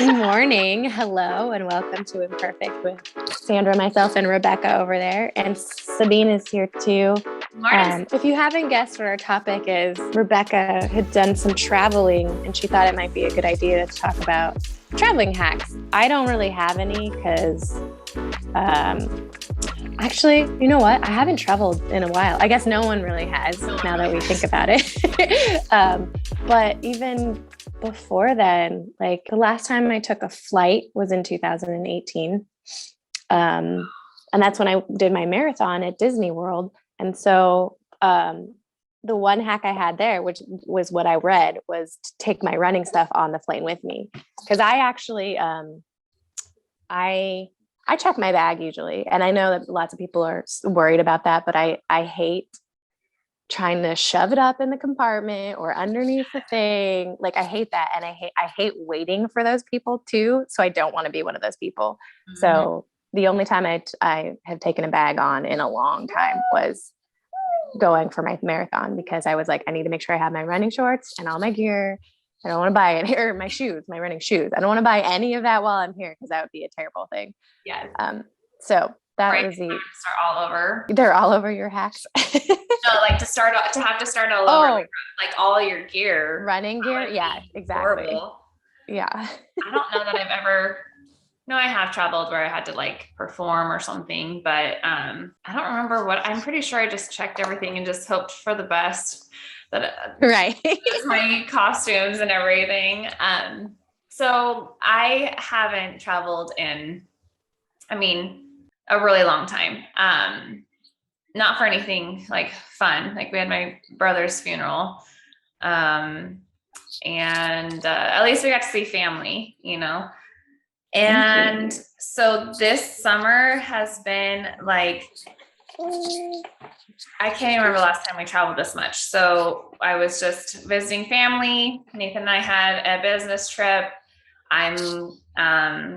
Good morning. Hello, and welcome to Imperfect with Sandra, myself, and Rebecca over there. And Sabine is here too. If you haven't guessed what our topic is, Rebecca had done some traveling and she thought it might be a good idea to talk about traveling hacks. I don't really have any because actually, you know what? I haven't traveled in a while. I guess no one really has now that we think about it. But even before then, like the last time I took a flight was in 2018. And that's when I did my marathon at Disney World. And so the one hack I had there, which was what I read, was to take my running stuff on the plane with me. Because I actually, I check my bag usually. And I know that lots of people are worried about that, but I hate trying to shove it up in the compartment or underneath the thing. Like I hate that. And I hate waiting for those people too. So I don't want to be one of those people. Mm-hmm. So the only time I have taken a bag on in a long time was going for my marathon, because I was like, I need to make sure I have my running shorts and all my gear. I don't want to buy it, or my shoes, my running shoes. I don't want to buy any of that while I'm here, because that would be a terrible thing. Yeah. So that was are all over. They're all over your hacks. No, like to start all over, like all your gear, running gear. Yeah, exactly. Horrible. Yeah. I don't know that I've ever. No, I have traveled where I had to like perform or something, but I don't remember what. I'm pretty sure I just checked everything and just hoped for the best. Right. My costumes and everything. So I haven't traveled in, a really long time. Not for anything like fun. Like we had my brother's funeral. And at least we got to see family, And so this summer has been like, I can't even remember the last time we traveled this much. So I was just visiting family. Nathan and I had a business trip. I'm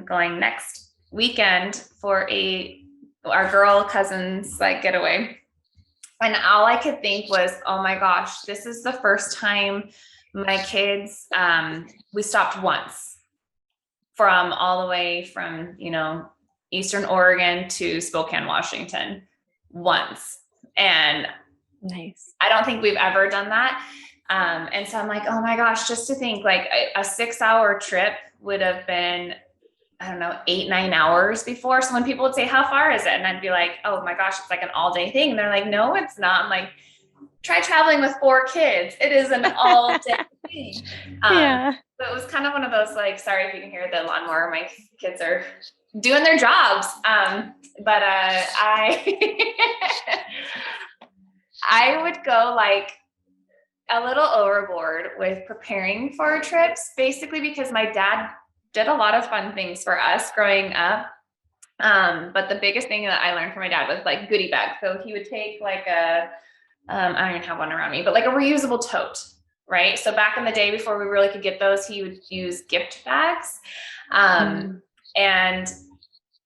going next weekend for our girl cousins like getaway. And all I could think was, oh my gosh, this is the first time my kids, we stopped once from all the way from, Eastern Oregon to Spokane, Washington once. And nice. I don't think we've ever done that. And so I'm like, oh my gosh, just to think like a 6-hour trip would have been, 8-9 hours before. So when people would say, how far is it? And I'd be like, oh my gosh, it's like an all day thing. And they're like, no, it's not. I'm like, try traveling with 4 kids. It is an all day thing. Yeah. So it was kind of one of those, like, sorry if you can hear the lawnmower, my kids are doing their jobs. But I would go like a little overboard with preparing for trips, basically because my dad did a lot of fun things for us growing up. But the biggest thing that I learned from my dad was like goodie bags. So he would take like I don't even have one around me, but like a reusable tote, right? So back in the day before we really could get those, he would use gift bags. And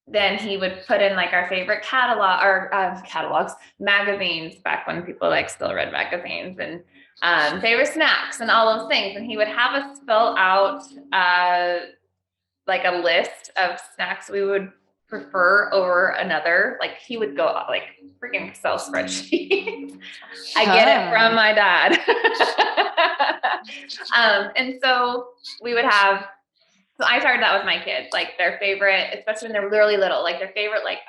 then he would put in like our favorite catalogs, magazines, back when people like still read magazines, and favorite snacks and all those things. And he would have us fill out like a list of snacks we would prefer over another. Like he would go like freaking Excel spreadsheets. I get it from my dad. And so we would have, so I started that with my kids, like their favorite, especially when they're really little, like their favorite, like,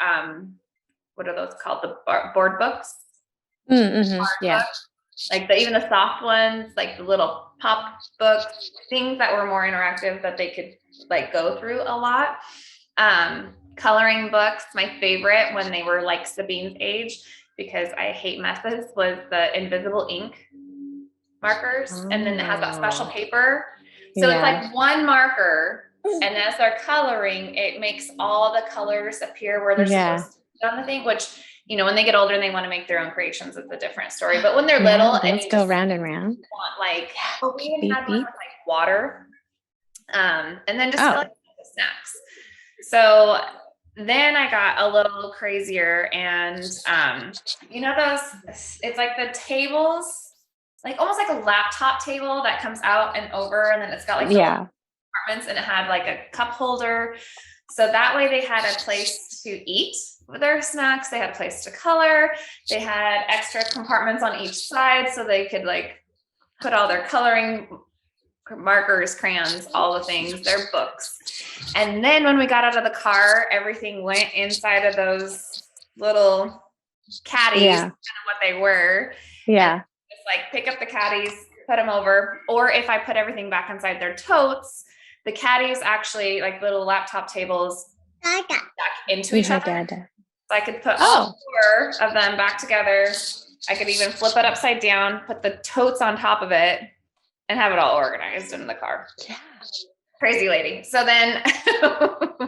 what are those called? The board books? Mm-hmm. Yeah. Books. Like even the soft ones, like the little pop books, things that were more interactive that they could like go through a lot. Coloring books, my favorite when they were like Sabine's age, because I hate messes, was the invisible ink markers. And then it has that special paper. So it's like one marker, and as they're coloring, it makes all the colors appear where they're supposed to be on the thing, which, when they get older and they want to make their own creations, it's a different story. But when they're little and you go round and round, we even had one with like water, and then just like the snacks. So then I got a little crazier, and those, it's like the tables, like almost like a laptop table that comes out and over, and then it's got like compartments compartments, and it had like a cup holder. So that way they had a place to eat their snacks. They had a place to color. They had extra compartments on each side so they could like put all their coloring markers, crayons, all the things, their books. And then when we got out of the car, everything went inside of those little caddies, kind of what they were. Yeah. And just like pick up the caddies, put them over. Or if I put everything back inside their totes, the caddies actually like little laptop tables back into each other. So I could put all 4 of them back together. I could even flip it upside down, put the totes on top of it, and have it all organized in the car. Yeah. Crazy lady. So then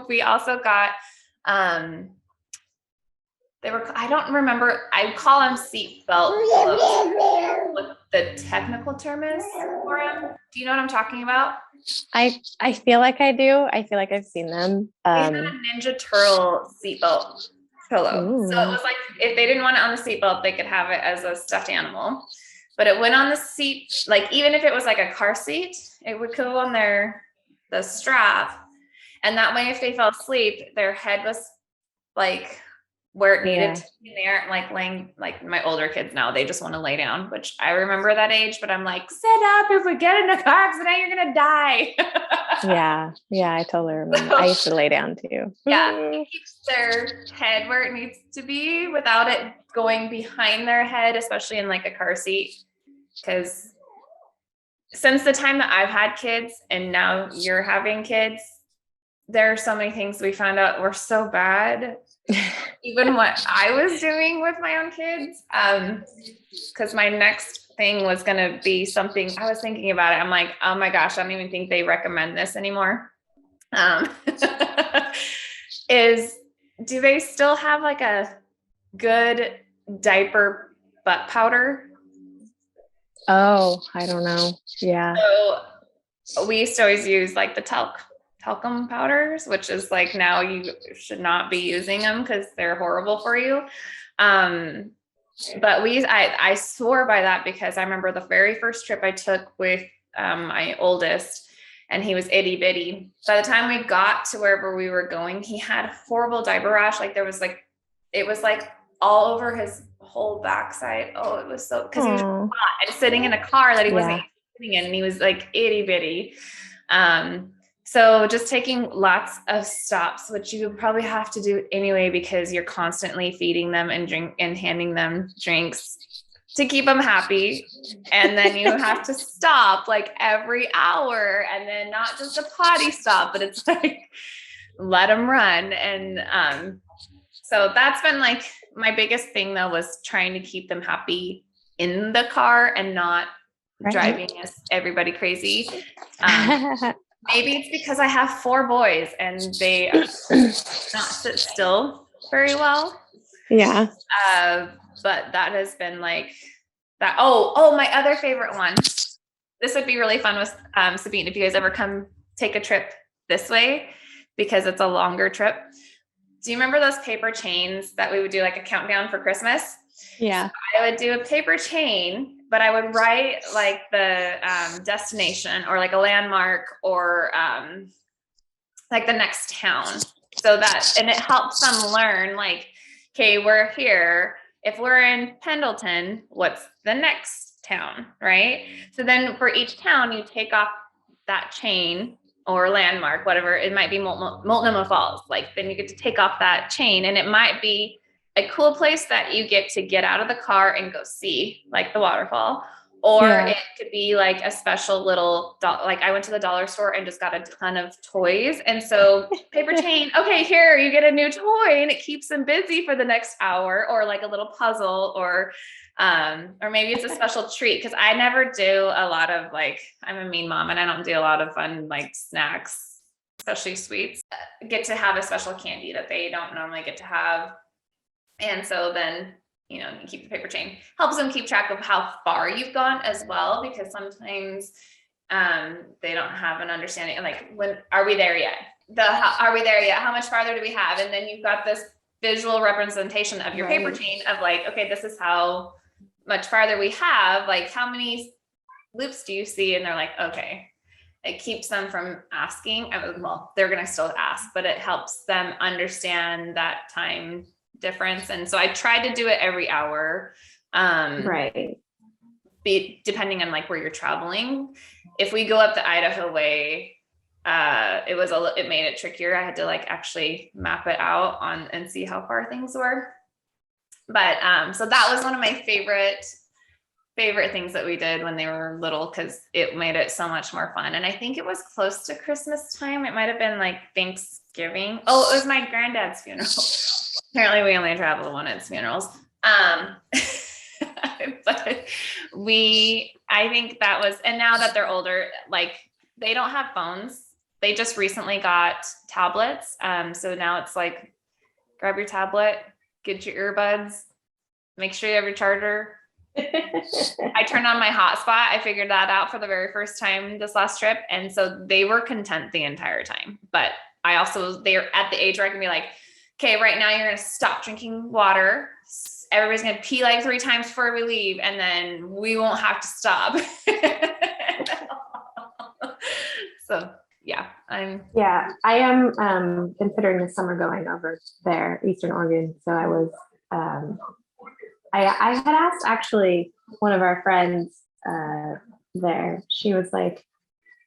we also got, I don't remember, I call them seatbelt pillows. What the technical term is for them. Do you know what I'm talking about? I feel like I do. I feel like I've seen them. We had a Ninja Turtle seatbelt pillow. Ooh. So it was like, if they didn't want it on the seatbelt, they could have it as a stuffed animal. But it went on the seat, like even if it was like a car seat, it would go on the strap. And that way, if they fell asleep, their head was like where it needed to be there. And like laying, like my older kids now, they just want to lay down, which I remember that age, but I'm like, sit up. If we get in a car accident, you're going to die. Yeah, I totally remember. I used to lay down too. Yeah, it keeps their head where it needs to be without it going behind their head, especially in like a car seat. Because since the time that I've had kids and now you're having kids, there are so many things we found out were so bad. Even what I was doing with my own kids. Because my next thing was going to be something I was thinking about it. I'm like, oh my gosh, I don't even think they recommend this anymore. Do they still have like a good diaper butt powder? Oh, I don't know. Yeah. So we used to always use like the talcum powders, which is like, now you should not be using them because they're horrible for you. But I swore by that because I remember the very first trip I took with my oldest, and he was itty bitty. By the time we got to wherever we were going, he had horrible diaper rash. Like it was like all over his whole backside. Oh, it was so, because he was hot and sitting in a car that he wasn't sitting in, and he was like itty bitty. So just taking lots of stops, which you probably have to do anyway, because you're constantly feeding them and handing them drinks to keep them happy. And then you have to stop like every hour, and then not just a potty stop, but it's like, let them run. And, so that's been like my biggest thing though, was trying to keep them happy in the car and not driving everybody crazy. Maybe it's because I have 4 boys and they not sit still very well. Yeah. But that has been like that. Oh, my other favorite one. This would be really fun with Sabine, if you guys ever come take a trip this way, because it's a longer trip. Do you remember those paper chains that we would do like a countdown for Christmas? Yeah. So I would do a paper chain, but I would write like the destination or like a landmark or like the next town. So that, and it helps them learn like, okay, we're here. If we're in Pendleton, what's the next town, right? So then for each town, you take off that chain or landmark, whatever. It might be Multnomah Falls. Like then you get to take off that chain, and it might be a cool place that you get to get out of the car and go see, like the waterfall. Or it could be like a special little, like I went to the dollar store and just got a ton of toys. And so paper chain, okay, here you get a new toy, and it keeps them busy for the next hour, or like a little puzzle, or maybe it's a special treat. Cause I never do a lot of like, I'm a mean mom and I don't do a lot of fun, like snacks, especially sweets. Get to have a special candy that they don't normally get to have. And so then, you know, you keep the paper chain, helps them keep track of how far you've gone as well, because sometimes they don't have an understanding. Like, when are we there yet? Are we there yet? How much farther do we have? And then you've got this visual representation of your paper chain of like, okay, this is how much farther we have. Like, how many loops do you see? And they're like, okay. it keeps them from asking. Well, they're going to still ask, but it helps them understand that time difference. And so I try to do it every hour. Right. Depending on like where you're traveling. If we go up the Idaho way, it made it trickier. I had to like actually map it out and see how far things were. But so that was one of my favorite things that we did when they were little, because it made it so much more fun. And I think it was close to Christmas time. It might have been like Thanksgiving. Oh, it was my granddad's funeral. Apparently we only travel one at funerals. But I think that was, and now that they're older, like they don't have phones. They just recently got tablets. So now it's like, grab your tablet, get your earbuds, make sure you have your charger. I turned on my hotspot. I figured that out for the very first time this last trip. And so they were content the entire time. But they're at the age where I can be like, okay, right now you're going to stop drinking water. Everybody's going to pee like 3 times before we leave. And then we won't have to stop. So yeah, I am considering this summer going over there, Eastern Oregon. So I was, I had asked actually one of our friends there. She was like,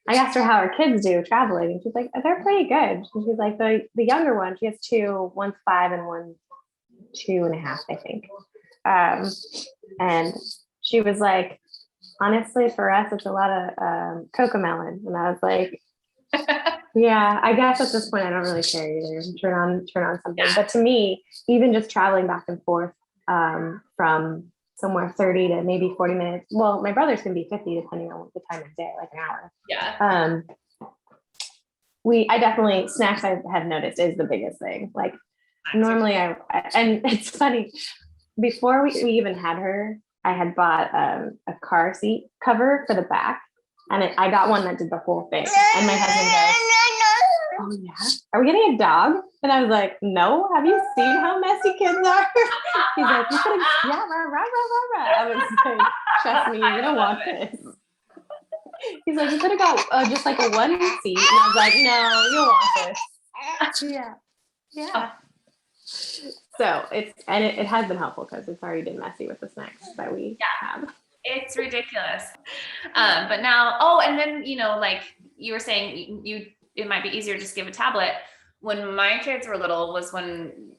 I asked her how her kids do traveling, and she's like, they're pretty good. And she's like, the younger one, she has 2, one's 5 and one's 2.5, I think. And she was like, honestly, for us, it's a lot of Cocomelon. And I was like, yeah, I guess at this point I don't really care either. Turn on something. But to me, even just traveling back and forth from somewhere 30 to maybe 40 minutes. Well, my brother's can be 50 depending on the time of day, like an hour. Yeah. I definitely, snacks I have noticed is the biggest thing. Like normally and it's funny, before we even had her, I had bought a car seat cover for the back, and I got one that did the whole thing. And my husband goes, oh yeah, are we getting a dog? And I was like, no, have you seen how messy kids are? He's like, you could have, yeah, rah, rah, rah, rah, rah. I was like, trust me, you're gonna want this. He's like, you could have got just like a 1 seat. And I was like, no, you'll want this. Yeah. So it has been helpful because it's already been messy with the snacks that we have. It's ridiculous. But now, and then, like you were saying, it might be easier to just give a tablet. When my kids were little was when,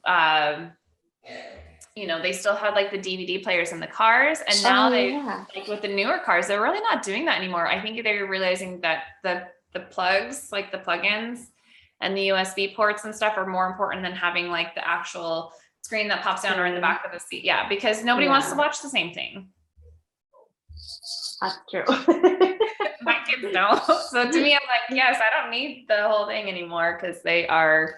they still had like the DVD players in the cars. And now like with the newer cars, they're really not doing that anymore. I think they're realizing that the plugs, like the plugins and the USB ports and stuff are more important than having like the actual screen that pops down or in the back of the seat. Yeah. Because nobody wants to watch the same thing. That's true. My kids don't. So to me, I'm like, yes, I don't need the whole thing anymore because they are,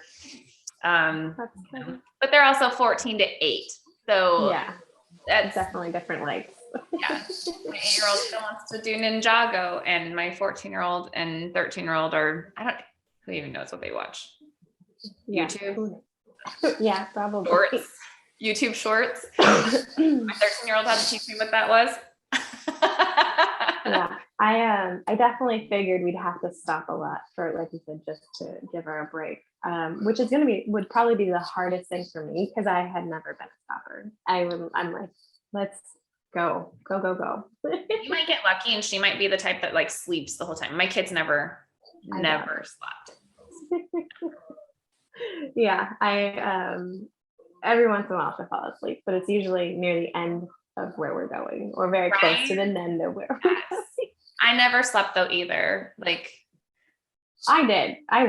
but they're also 14 to 8. So yeah, that's definitely different legs. Yeah. My 8-year-old still wants to do Ninjago, and my 14-year-old and 13-year-old who even knows what they watch? Yeah. YouTube? Yeah, probably. Shorts. YouTube shorts. My 13-year-old had to teach me what that was. Yeah, I definitely figured we'd have to stop a lot for, like you said, just to give her a break, which is would probably be the hardest thing for me because I had never been a stopper. I'm like, let's go. You might get lucky, and she might be the type that like sleeps the whole time. My kids never slept. Yeah, I every once in a while she'll fall asleep, but it's usually near the end of where we're going or very close to the end of where we're going. I never slept though either. Like I did. I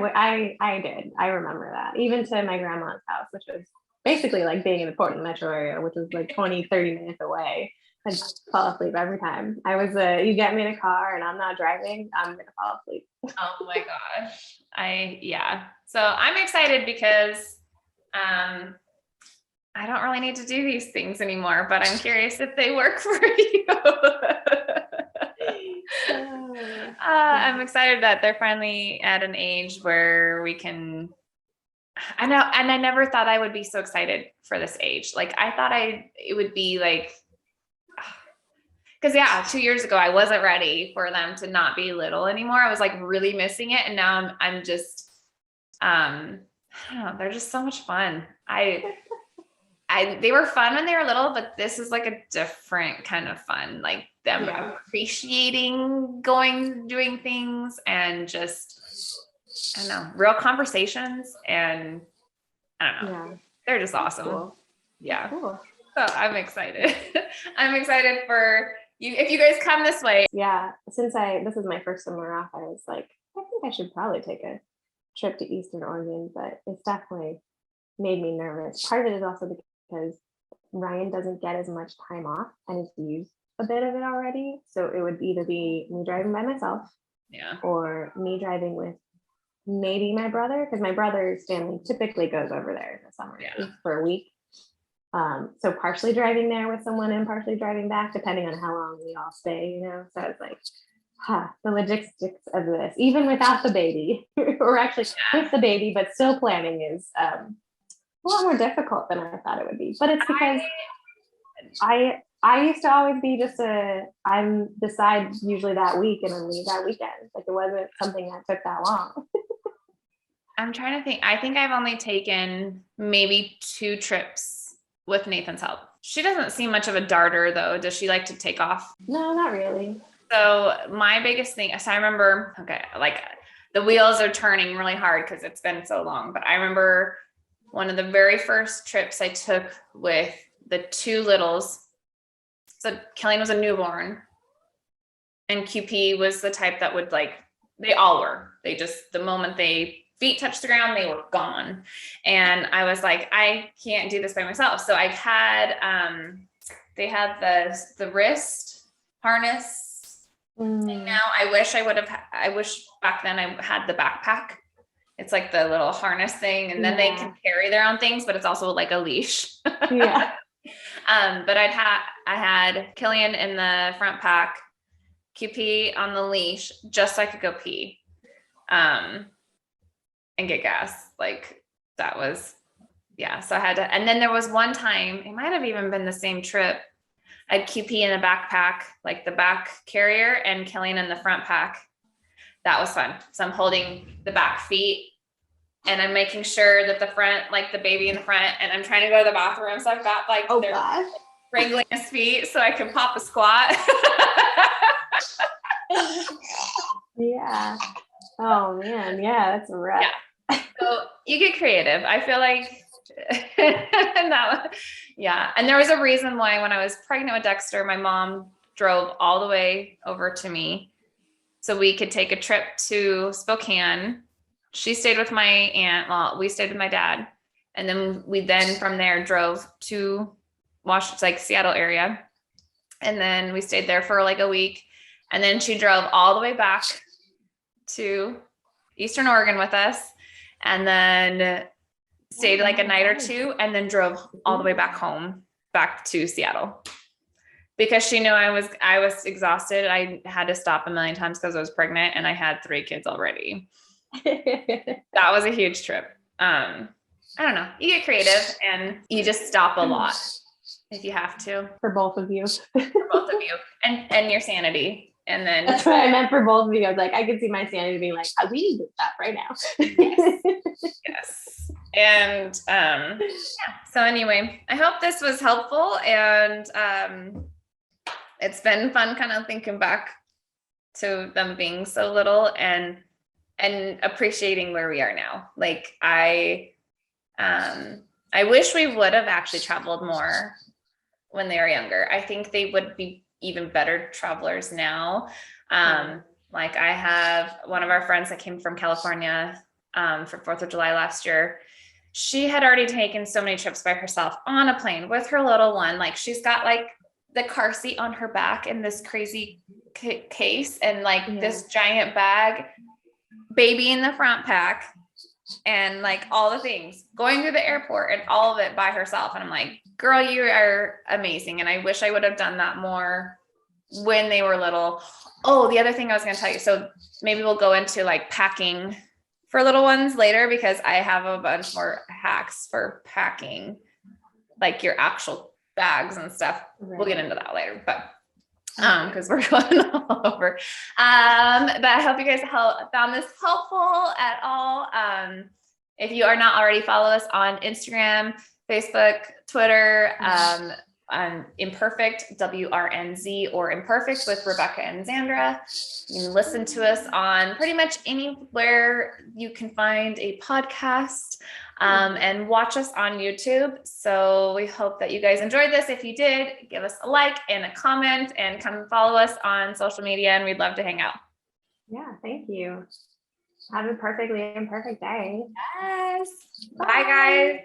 did. I remember that. Even to my grandma's house, which was basically like being in the Portland metro area, which was like 20, 30 minutes away. I'd fall asleep every time. I was you get me in a car and I'm not driving, I'm gonna fall asleep. Oh my gosh. So I'm excited because I don't really need to do these things anymore, but I'm curious if they work for you. I'm excited that they're finally at an age where we can, I know, and I never thought I would be so excited for this age. Like I thought it would be like, Cause yeah, 2 years ago, I wasn't ready for them to not be little anymore. I was like really missing it. And now I'm just, I don't know, they're just so much fun. They were fun when they were little, but this is like a different kind of fun, like them appreciating doing things and just, I don't know, real conversations. And I don't know, they're just awesome. Cool. Yeah. Cool. So I'm excited. I'm excited for you. If you guys come this way. Yeah. Since this is my first summer off, I was like, I think I should probably take a trip to Eastern Oregon, but it's definitely made me nervous. Part of it is also because Ryan doesn't get as much time off and has used a bit of it already. So it would either be me driving by myself, or me driving with maybe my brother, because my brother's family typically goes over there in the summer for a week. So partially driving there with someone and partially driving back, depending on how long we all stay, So it's like, the logistics of this, even without the baby, or actually with the baby, but still planning is a lot more difficult than I thought it would be. But it's because I used to always be I'm decide usually that week and then leave that weekend. Like it wasn't something that took that long. I'm trying to think. I think I've only taken maybe 2 trips with Nathan's help. She doesn't seem much of a darter though. Does she like to take off? No, not really. So my biggest thing, so I remember, like the wheels are turning really hard because it's been so long, but I remember one of the very first trips I took with the 2 littles. So Killian was a newborn and QP was the type that would they all were. They just, the moment feet touched the ground, they were gone. And I was like, I can't do this by myself. So I had, they had the wrist harness thing now. I wish back then I had the backpack. It's like the little harness thing. And then they can carry their own things, but it's also like a leash. Yeah. But I had Killian in the front pack, QP on the leash, just so I could go pee. And get gas. Like that was, so I had to, and then there was one time, it might've even been the same trip. I had QP in a backpack, like the back carrier, and Killian in the front pack. That was fun. So I'm holding the back feet and I'm making sure that the front, like the baby in the front, and I'm trying to go to the bathroom. So I've got they're wrangling his feet so I can pop a squat. Yeah. Oh man. Yeah. That's a wrap. Yeah. So you get creative. I feel like, and there was a reason why when I was pregnant with Dexter, my mom drove all the way over to me so we could take a trip to Spokane. She stayed with my aunt. Well, we stayed with my dad. And then we from there drove to Washington, Seattle area. And then we stayed there for a week. And then she drove all the way back to Eastern Oregon with us. And then stayed a night or 2 and then drove all the way back home, back to Seattle, because she knew I was exhausted. I had to stop a million times because I was pregnant and I had 3 kids already. That was a huge trip. I don't know. You get creative and you just stop a lot if you have to. For both of you. For both of you and your sanity. And then that's what I meant for both of you. I was like, I could see my sanity being like, we need to stop right now. Yes. And so anyway, I hope this was helpful, and it's been fun kind of thinking back to them being so little and appreciating where we are now. I wish we would have actually traveled more when they were younger. I think they would be even better travelers now. I have one of our friends that came from California for 4th of July last year. She had already taken so many trips by herself on a plane with her little one. She's got the car seat on her back in this crazy case and this giant bag, baby in the front pack, and all the things, going through the airport and all of it by herself. And I'm like, girl, you are amazing. And I wish I would have done that more when they were little. Oh, the other thing I was going to tell you. So maybe we'll go into packing for little ones later, because I have a bunch more hacks for packing, your actual bags and stuff. Right. We'll get into that later. But because we're going all over. But I hope you guys found this helpful at all. If you are not already, follow us on Instagram, Facebook, Twitter, on imperfect, WRNZ, or imperfect with Rebekah and Zandra. You can listen to us on pretty much anywhere you can find a podcast, and watch us on YouTube. So we hope that you guys enjoyed this. If you did, give us a like and a comment, and come follow us on social media, and we'd love to hang out. Yeah, thank you. Have a perfectly imperfect day. Yes. Bye, guys.